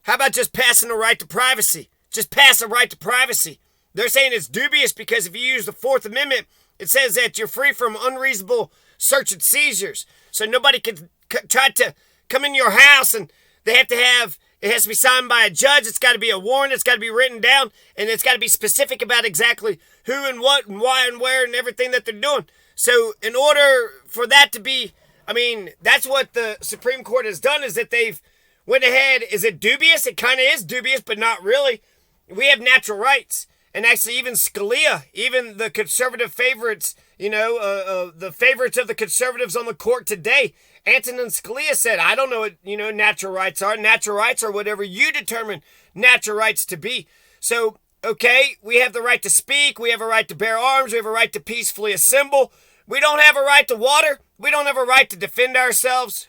How about just passing a right to privacy? Just pass a right to privacy. They're saying it's dubious because if you use the Fourth Amendment, it says that you're free from unreasonable search and seizures. So nobody can try to come in your house, and it has to be signed by a judge. It's got to be a warrant. It's got to be written down, and it's got to be specific about exactly who and what and why and where and everything that they're doing. So in order for that to be, that's what the Supreme Court has done, is that they've went ahead. Is it dubious? It kind of is dubious, but not really. We have natural rights. And actually, even Scalia, even the conservative favorites, the favorites of the conservatives on the court today, Antonin Scalia said, I don't know what, natural rights are. Natural rights are whatever you determine natural rights to be. So, okay, we have the right to speak. We have a right to bear arms. We have a right to peacefully assemble. We don't have a right to water. We don't have a right to defend ourselves.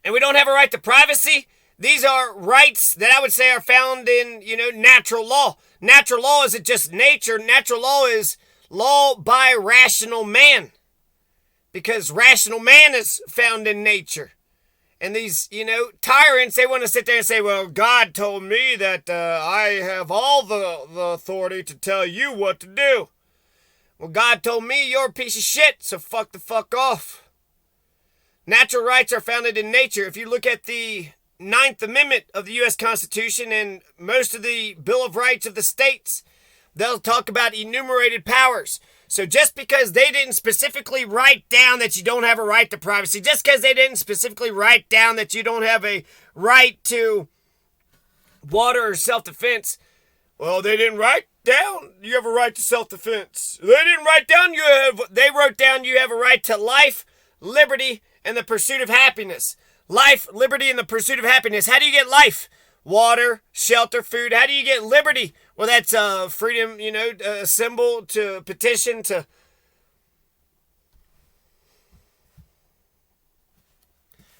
And we don't have a right to privacy. These are rights that I would say are found in, natural law. Natural law isn't just nature. Natural law is law by rational man. Because rational man is found in nature. And these, tyrants, they want to sit there and say, well, God told me that I have all the authority to tell you what to do. Well, God told me you're a piece of shit, so fuck the fuck off. Natural rights are founded in nature. If you look at the 9th Amendment of the U.S. Constitution and most of the Bill of Rights of the states, they'll talk about enumerated powers. So just because they didn't specifically write down that you don't have a right to privacy, just because they didn't specifically write down that you don't have a right to water or self-defense, well, they didn't write down you have a right to self-defense. They wrote down you have a right to life, liberty, and the pursuit of happiness. Life, liberty, and the pursuit of happiness. How do you get life? Water, shelter, food. How do you get liberty? Well, that's freedom, a symbol to petition to.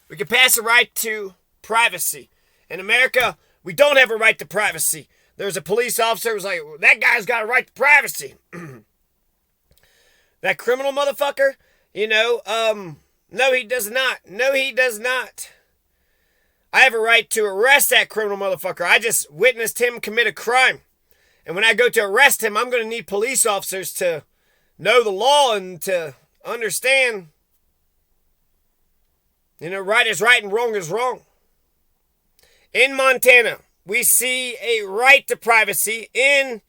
We can pass a right to privacy. In America, we don't have a right to privacy. There's a police officer who was like, that guy's got a right to privacy. That criminal motherfucker, no, he does not. No, he does not. I have a right to arrest that criminal motherfucker. I just witnessed him commit a crime. And when I go to arrest him, I'm going to need police officers to know the law and to understand, right is right and wrong is wrong. In Montana, we see a right to privacy in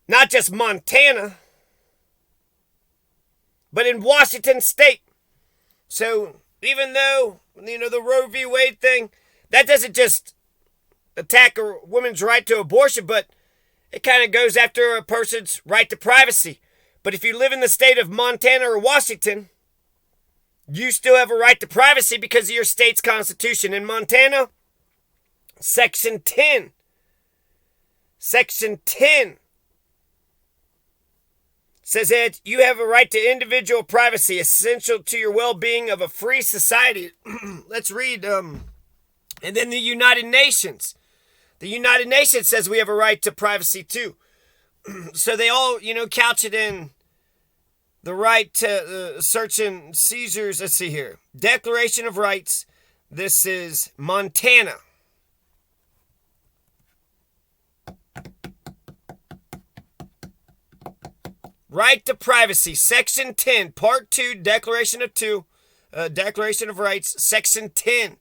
not just Montana, but in Washington State. So even though, the Roe v. Wade thing, that doesn't just attack a woman's right to abortion, but it kind of goes after a person's right to privacy. But if you live in the state of Montana or Washington, you still have a right to privacy because of your state's constitution. In Montana, Section 10 says that you have a right to individual privacy, essential to your well-being of a free society. Let's read. And then the United Nations. The United Nations says we have a right to privacy too. So they all, couch it in the right to search and seizures. Let's see here. Declaration of Rights. This is Montana. Right to privacy, Section 10, Part 2, Declaration of Rights, Section 10.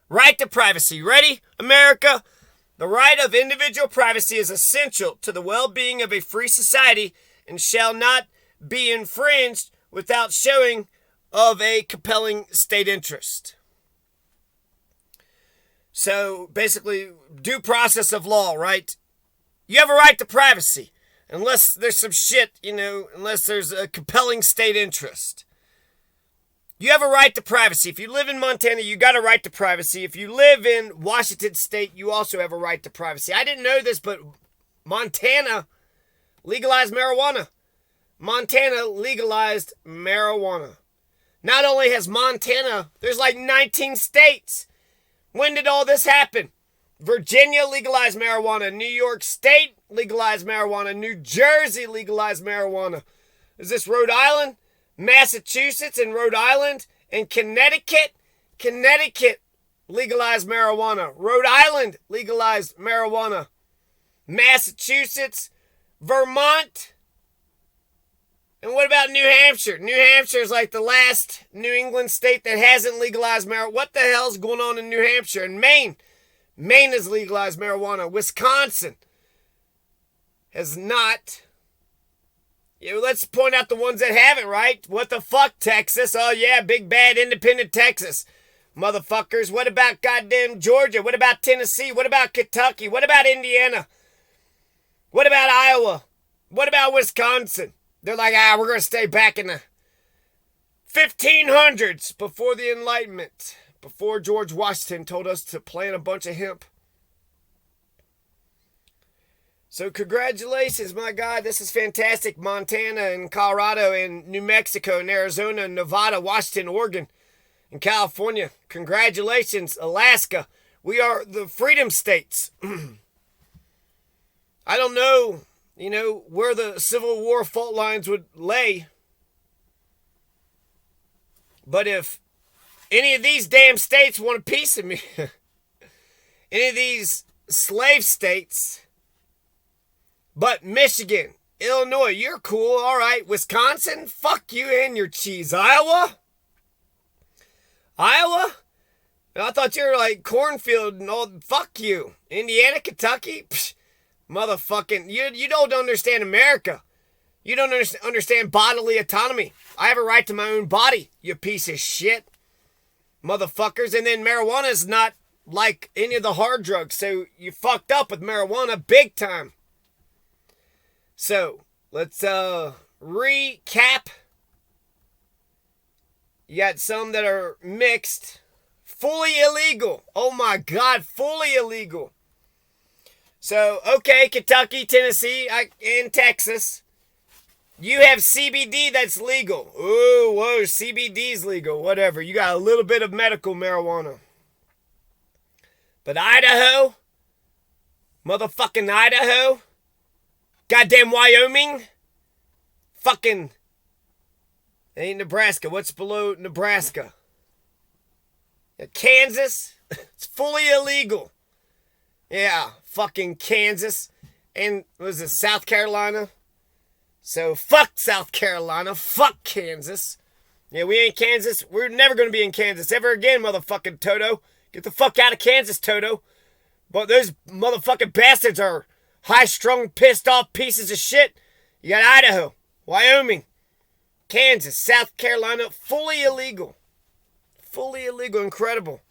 Right to privacy. Ready, America? The right of individual privacy is essential to the well-being of a free society and shall not be infringed without showing of a compelling state interest. So, basically, due process of law, right? You have a right to privacy. Unless there's some shit, unless there's a compelling state interest. You have a right to privacy. If you live in Montana, you got a right to privacy. If you live in Washington State, you also have a right to privacy. I didn't know this, but Montana legalized marijuana. Montana legalized marijuana. Not only has Montana, there's like 19 states. When did all this happen? Virginia legalized marijuana. New York State legalized marijuana. New Jersey legalized marijuana. Is this Rhode Island? Massachusetts and Rhode Island and Connecticut. Connecticut legalized marijuana. Rhode Island legalized marijuana. Massachusetts, Vermont. And what about New Hampshire? New Hampshire is like the last New England state that hasn't legalized marijuana. What the hell's going on in New Hampshire? And Maine. Maine has legalized marijuana. Wisconsin has not. Yeah, let's point out the ones that haven't, right? What the fuck, Texas? Oh, yeah, big bad independent Texas. Motherfuckers. What about goddamn Georgia? What about Tennessee? What about Kentucky? What about Indiana? What about Iowa? What about Wisconsin? They're like, we're going to stay back in the 1500s before the Enlightenment, before George Washington told us to plant a bunch of hemp. So congratulations, my God. This is fantastic. Montana and Colorado and New Mexico and Arizona and Nevada, Washington, Oregon, and California. Congratulations, Alaska. We are the freedom states. I don't know, where the Civil War fault lines would lay. But if any of these damn states want a piece of me, any of these slave states, but Michigan, Illinois, you're cool, all right. Wisconsin, fuck you and your cheese. Iowa? I thought you were like cornfield and all. Fuck you. Indiana, Kentucky? Psh, motherfucking, you don't understand America. You don't understand bodily autonomy. I have a right to my own body, you piece of shit. Motherfuckers. And then marijuana is not like any of the hard drugs. So you fucked up with marijuana big time. So, let's recap. You got some that are mixed. Fully illegal. Oh my God, fully illegal. So, okay, Kentucky, Tennessee, and Texas. You have CBD that's legal. Ooh, whoa, CBD's legal. Whatever. You got a little bit of medical marijuana. But Idaho, motherfucking Idaho, goddamn Wyoming, fucking, ain't Nebraska. What's below Nebraska? Kansas, it's fully illegal. Yeah, fucking Kansas. And what was it, South Carolina? So fuck South Carolina, fuck Kansas. Yeah, we ain't Kansas. We're never going to be in Kansas ever again, motherfucking Toto. Get the fuck out of Kansas, Toto. But those motherfucking bastards are high-strung, pissed-off pieces of shit. You got Idaho, Wyoming, Kansas, South Carolina, fully illegal. Fully illegal, incredible.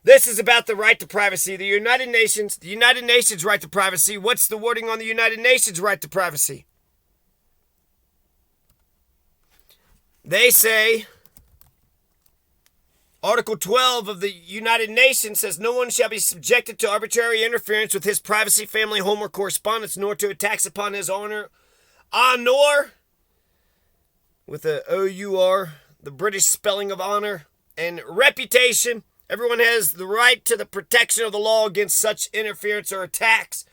This is about the right to privacy. The United Nations right to privacy. What's the wording on the United Nations right to privacy? They say, Article 12 of the United Nations says no one shall be subjected to arbitrary interference with his privacy, family, home, or correspondence, nor to attacks upon his honor, with a O-U-R, the British spelling of honor, and reputation. Everyone has the right to the protection of the law against such interference or attacks.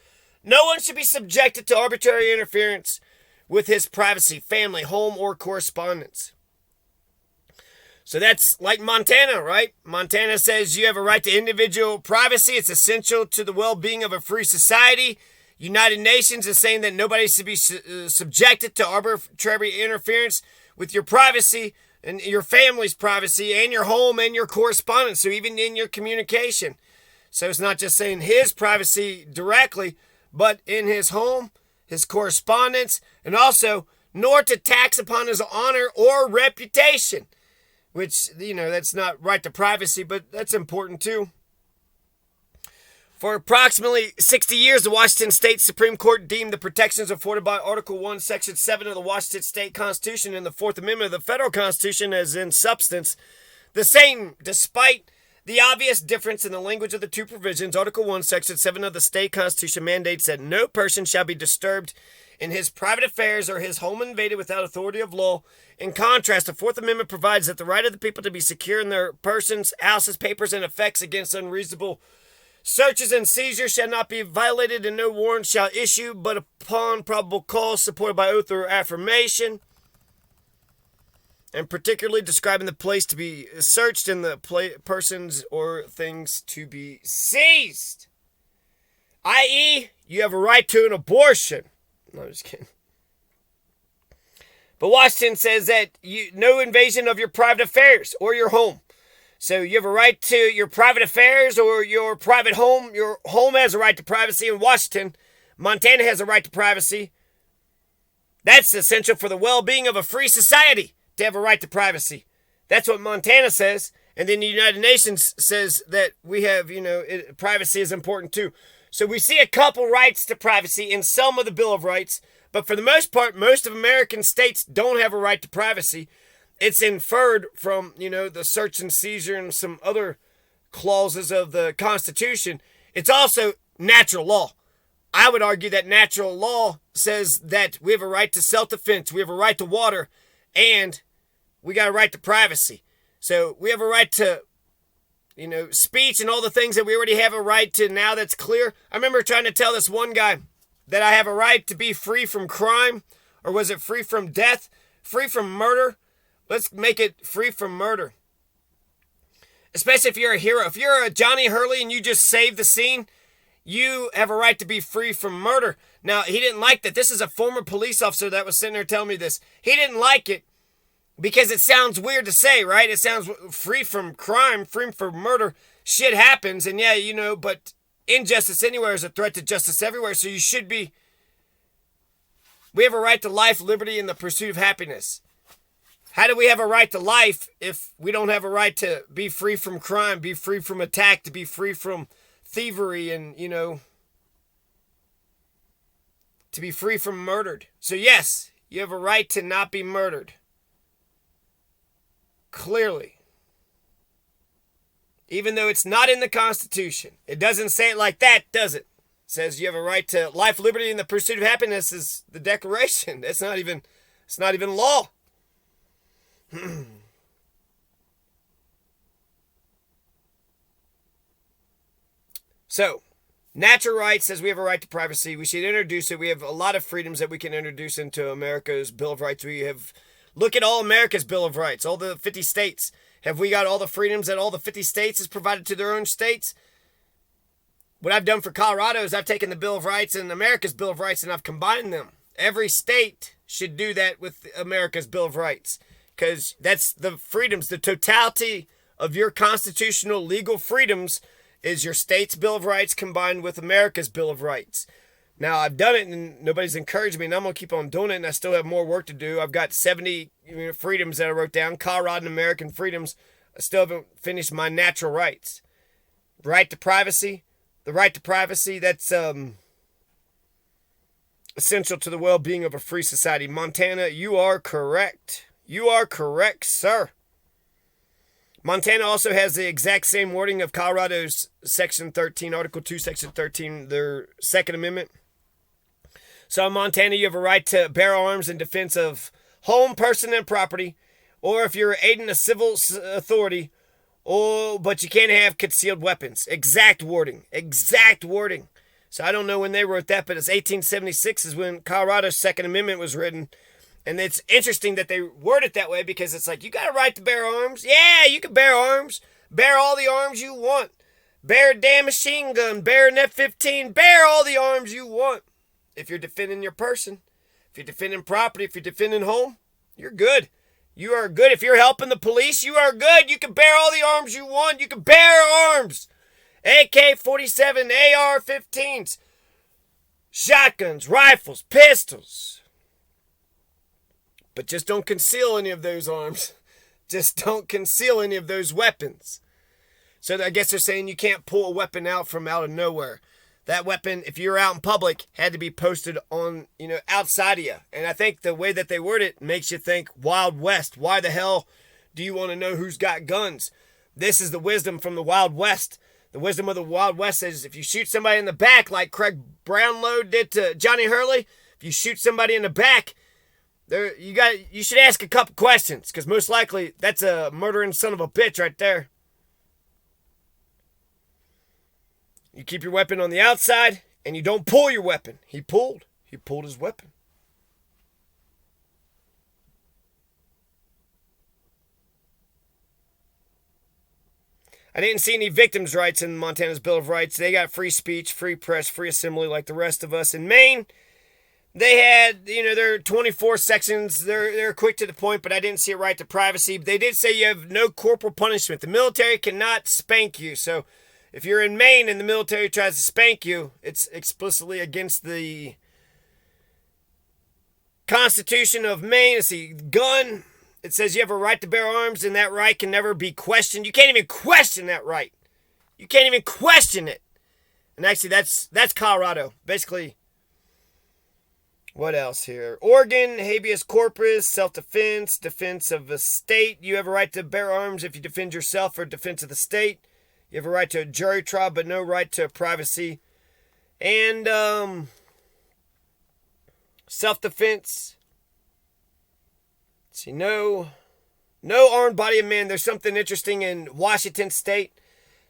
No one should be subjected to arbitrary interference with his privacy, family, home, or correspondence. So that's like Montana, right? Montana says you have a right to individual privacy. It's essential to the well-being of a free society. United Nations is saying that nobody should be subjected to arbitrary interference with your privacy and your family's privacy and your home and your correspondence. So even in your communication. So it's not just saying his privacy directly, but in his home, his correspondence, and also nor to tax upon his honor or reputation. Which, that's not right to privacy, but that's important too. For approximately 60 years, the Washington State Supreme Court deemed the protections afforded by Article 1, Section 7 of the Washington State Constitution and the Fourth Amendment of the Federal Constitution as in substance the same, despite the obvious difference in the language of the two provisions. Article 1, Section 7 of the State Constitution mandates that no person shall be disturbed in his private affairs or his home invaded without authority of law. In contrast, the Fourth Amendment provides that the right of the people to be secure in their persons, houses, papers, and effects against unreasonable searches and seizures shall not be violated, and no warrant shall issue but upon probable cause supported by oath or affirmation. and particularly describing the place to be searched and the persons or things to be seized. I.e., you have a right to an abortion. No, I'm just kidding. But Washington says that no invasion of your private affairs or your home. So you have a right to your private affairs or your private home. Your home has a right to privacy in Washington. Montana has a right to privacy. That's essential for the well-being of a free society, to have a right to privacy. That's what Montana says. And then the United Nations says that we have, privacy is important too. So we see a couple rights to privacy in some of the Bill of Rights. But for the most part, most of American states don't have a right to privacy. It's inferred from, the search and seizure and some other clauses of the Constitution. It's also natural law. I would argue that natural law says that we have a right to self-defense, we have a right to water, and we got a right to privacy. So we have a right to, speech and all the things that we already have a right to now that's clear. I remember trying to tell this one guy that I have a right to be free from crime, or was it free from death, free from murder? Let's make it free from murder. Especially if you're a hero. If you're a Johnny Hurley and you just saved the scene, you have a right to be free from murder. Now, he didn't like that. This is a former police officer that was sitting there telling me this. He didn't like it because it sounds weird to say, right? It sounds free from crime, free from murder. Shit happens, and yeah, but injustice anywhere is a threat to justice everywhere, so you should be. We have a right to life, liberty, and the pursuit of happiness. How do we have a right to life if we don't have a right to be free from crime, be free from attack, to be free from thievery, and, to be free from murdered? So yes, you have a right to not be murdered. Clearly. Even though it's not in the Constitution. It doesn't say it like that, does it? It says you have a right to life, liberty, and the pursuit of happiness is the Declaration. It's not even law. So, natural rights says we have a right to privacy. We should introduce it. We have a lot of freedoms that we can introduce into America's Bill of Rights. Look at all America's Bill of Rights, all the 50 states. Have we got all the freedoms that all the 50 states has provided to their own states? What I've done for Colorado is I've taken the Bill of Rights and America's Bill of Rights and I've combined them. Every state should do that with America's Bill of Rights, because that's the freedoms, the totality of your constitutional legal freedoms is your state's Bill of Rights combined with America's Bill of Rights. Now, I've done it and nobody's encouraged me, and I'm going to keep on doing it, and I still have more work to do. I've got 70 freedoms that I wrote down, Colorado and American freedoms. I still haven't finished my natural rights. Right to privacy. The right to privacy, that's essential to the well-being of a free society. Montana, you are correct. You are correct, sir. Montana also has the exact same wording of Colorado's Section 13, Article 2, Section 13, their Second Amendment. So in Montana, you have a right to bear arms in defense of home, person, and property, or if you're aiding a civil authority, but you can't have concealed weapons. Exact wording. Exact wording. So I don't know when they wrote that, but it's 1876 is when Colorado's Second Amendment was written. And it's interesting that they word it that way, because it's like, you got a right to bear arms. Yeah, you can bear arms. Bear all the arms you want. Bear a damn machine gun. Bear an F-15. Bear all the arms you want. If you're defending your person, if you're defending property, if you're defending home, you're good. You are good. If you're helping the police, you are good. You can bear all the arms you want. You can bear arms. AK-47, AR-15s, shotguns, rifles, pistols. But just don't conceal any of those arms. Just don't conceal any of those weapons. So I guess they're saying you can't pull a weapon out from out of nowhere. That weapon, if you're out in public, had to be posted on, outside of you. And I think the way that they word it makes you think Wild West. Why the hell do you want to know who's got guns? This is the wisdom from the Wild West. The wisdom of the Wild West is if you shoot somebody in the back like Craig Brownlow did to Johnny Hurley, if you shoot somebody in the back, you should ask a couple questions, because most likely that's a murdering son of a bitch right there. You keep your weapon on the outside, and you don't pull your weapon. He pulled his weapon. I didn't see any victims' rights in Montana's Bill of Rights. They got free speech, free press, free assembly like the rest of us. In Maine, they had, their 24 sections. They're quick to the point, but I didn't see a right to privacy. They did say you have no corporal punishment. The military cannot spank you. So if you're in Maine and the military tries to spank you, it's explicitly against the Constitution of Maine. It's a gun. It says you have a right to bear arms, and that right can never be questioned. You can't even question that right. You can't even question it. And actually, that's Colorado. Basically, what else here? Oregon, habeas corpus, self-defense, defense of a state. You have a right to bear arms if you defend yourself or defense of the state. You have a right to a jury trial, but no right to privacy. And self-defense. See, no armed body of men. There's something interesting in Washington State.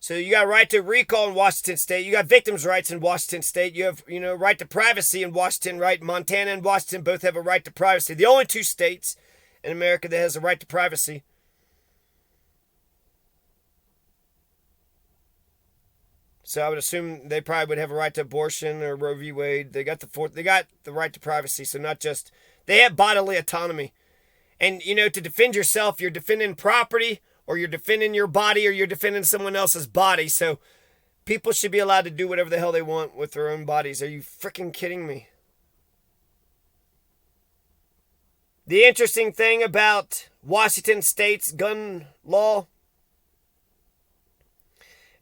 So you got a right to recall in Washington State. You got victims' rights in Washington State. You have, right to privacy in Washington, right? Montana and Washington both have a right to privacy. The only two states in America that has a right to privacy. So I would assume they probably would have a right to abortion or Roe v. Wade. They got the right to privacy. So not just, they have bodily autonomy. And, to defend yourself, you're defending property, or you're defending your body, or you're defending someone else's body. So people should be allowed to do whatever the hell they want with their own bodies. Are you freaking kidding me? The interesting thing about Washington State's gun law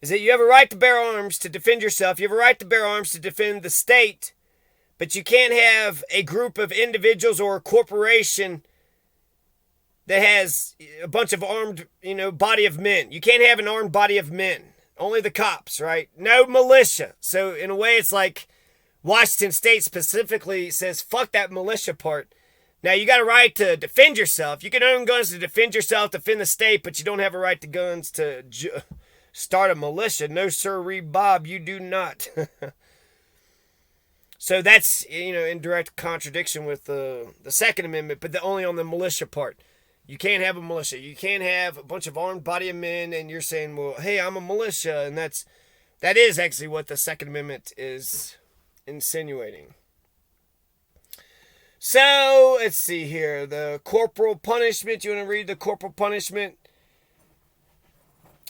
is that you have a right to bear arms to defend yourself. You have a right to bear arms to defend the state, but you can't have a group of individuals or a corporation that has a bunch of armed, body of men. You can't have an armed body of men. Only the cops, right? No militia. So in a way, it's like Washington State specifically says, fuck that militia part. Now, you got a right to defend yourself. You can own guns to defend yourself, defend the state, but you don't have a right to guns to start a militia. No, sirree, Bob, you do not. So that's, in direct contradiction with the Second Amendment, but only on the militia part. You can't have a militia. You can't have a bunch of armed body of men, and you're saying, well, hey, I'm a militia, and that is actually what the Second Amendment is insinuating. So, let's see here. The corporal punishment. You want to read the corporal punishment?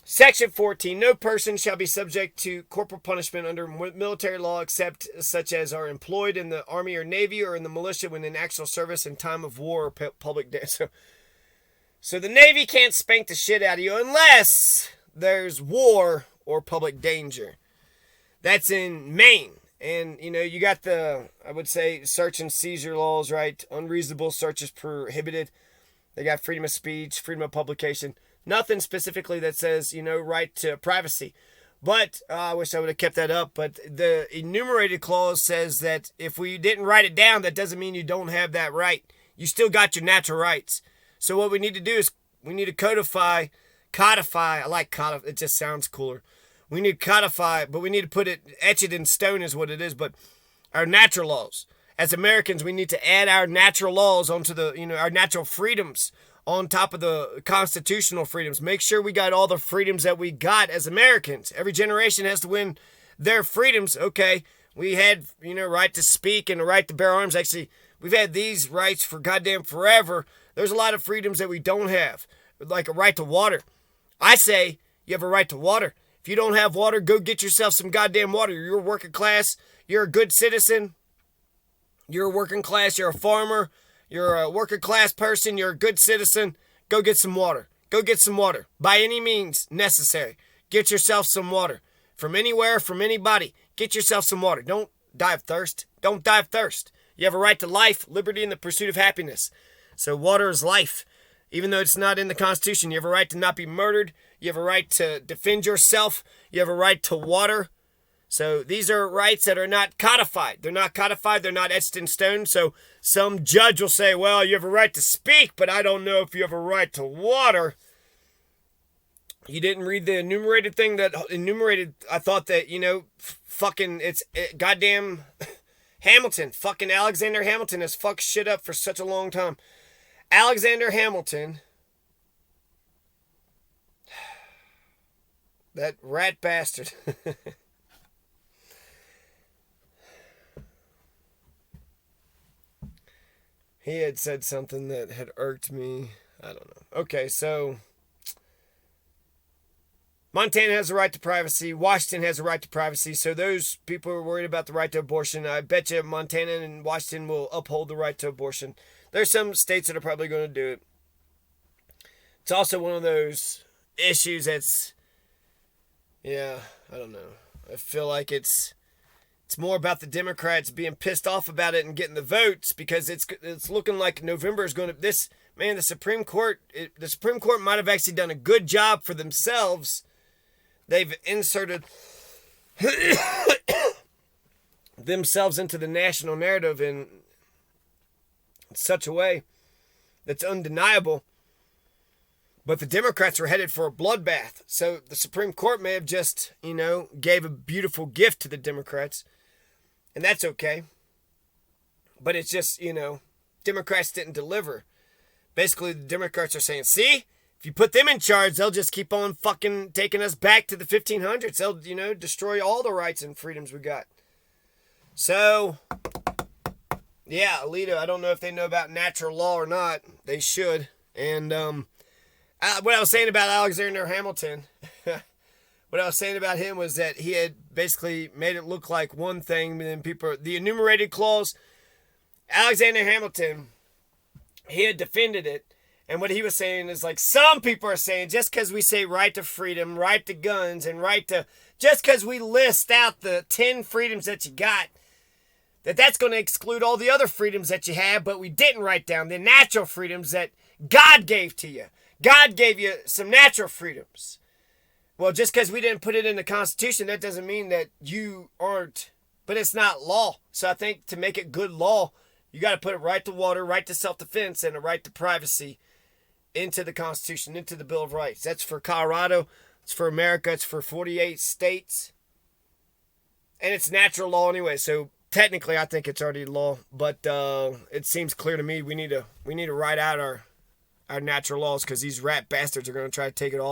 Section 14. No person shall be subject to corporal punishment under military law except such as are employed in the Army or Navy or in the militia when in actual service in time of war or public danger. So the Navy can't spank the shit out of you unless there's war or public danger. That's in Maine. And, you got the, I would say, search and seizure laws, right? Unreasonable search is prohibited. They got freedom of speech, freedom of publication. Nothing specifically that says, right to privacy. But I wish I would have kept that up. But the enumerated clause says that if we didn't write it down, that doesn't mean you don't have that right. You still got your natural rights. So what we need to do is we need to codify. I like codify. It just sounds cooler. We need to codify, but we need to put it, etch it in stone is what it is. But our natural laws. As Americans, we need to add our natural laws onto the, our natural freedoms on top of the constitutional freedoms. Make sure we got all the freedoms that we got as Americans. Every generation has to win their freedoms. Okay, we had, right to speak and the right to bear arms. Actually, we've had these rights for goddamn forever. There's a lot of freedoms that we don't have, like a right to water. I say you have a right to water. If you don't have water, go get yourself some goddamn water. You're working class. You're a good citizen. You're a working class. You're a farmer. You're a working class person. You're a good citizen. Go get some water. Go get some water. By any means necessary. Get yourself some water. From anywhere, from anybody. Get yourself some water. Don't die of thirst. Don't die of thirst. You have a right to life, liberty, and the pursuit of happiness. So water is life. Even though it's not in the Constitution, you have a right to not be murdered. You have a right to defend yourself. You have a right to water. So these are rights that are not codified. They're not codified. They're not etched in stone. So some judge will say, well, you have a right to speak, but I don't know if you have a right to water. You didn't read the enumerated thing that enumerated. I thought that, goddamn Hamilton. Fucking Alexander Hamilton has fucked shit up for such a long time. Alexander Hamilton That rat bastard. He had said something that had irked me. I don't know. Okay, so Montana has a right to privacy. Washington has a right to privacy. So those people who are worried about the right to abortion, I bet you Montana and Washington will uphold the right to abortion. There's some states that are probably going to do it. It's also one of those issues that's, yeah, I don't know. I feel like it's more about the Democrats being pissed off about it and getting the votes, because it's looking like November is going to, the Supreme Court might have actually done a good job for themselves. They've inserted themselves into the national narrative in such a way that's undeniable. But the Democrats are headed for a bloodbath. So the Supreme Court may have just, gave a beautiful gift to the Democrats. And that's okay. But it's just, Democrats didn't deliver. Basically, the Democrats are saying, see, if you put them in charge, they'll just keep on fucking taking us back to the 1500s. They'll, destroy all the rights and freedoms we got. So, yeah, Alito, I don't know if they know about natural law or not. They should. And, what I was saying about Alexander Hamilton, what I was saying about him was that he had basically made it look like one thing, and then the enumerated clause, Alexander Hamilton, he had defended it, and what he was saying is like, some people are saying just because we say right to freedom, right to guns, and just because we list out the 10 freedoms that you got, that's going to exclude all the other freedoms that you have, but we didn't write down the natural freedoms that God gave to you. God gave you some natural freedoms. Well, just because we didn't put it in the Constitution, that doesn't mean that you aren't, but it's not law. So I think to make it good law, you got to put a right to water, right to self-defense, and a right to privacy into the Constitution, into the Bill of Rights. That's for Colorado. It's for America. It's for 48 states. And it's natural law anyway. So technically, I think it's already law. But it seems clear to me we need to write out our natural laws, because these rat bastards are going to try to take it all.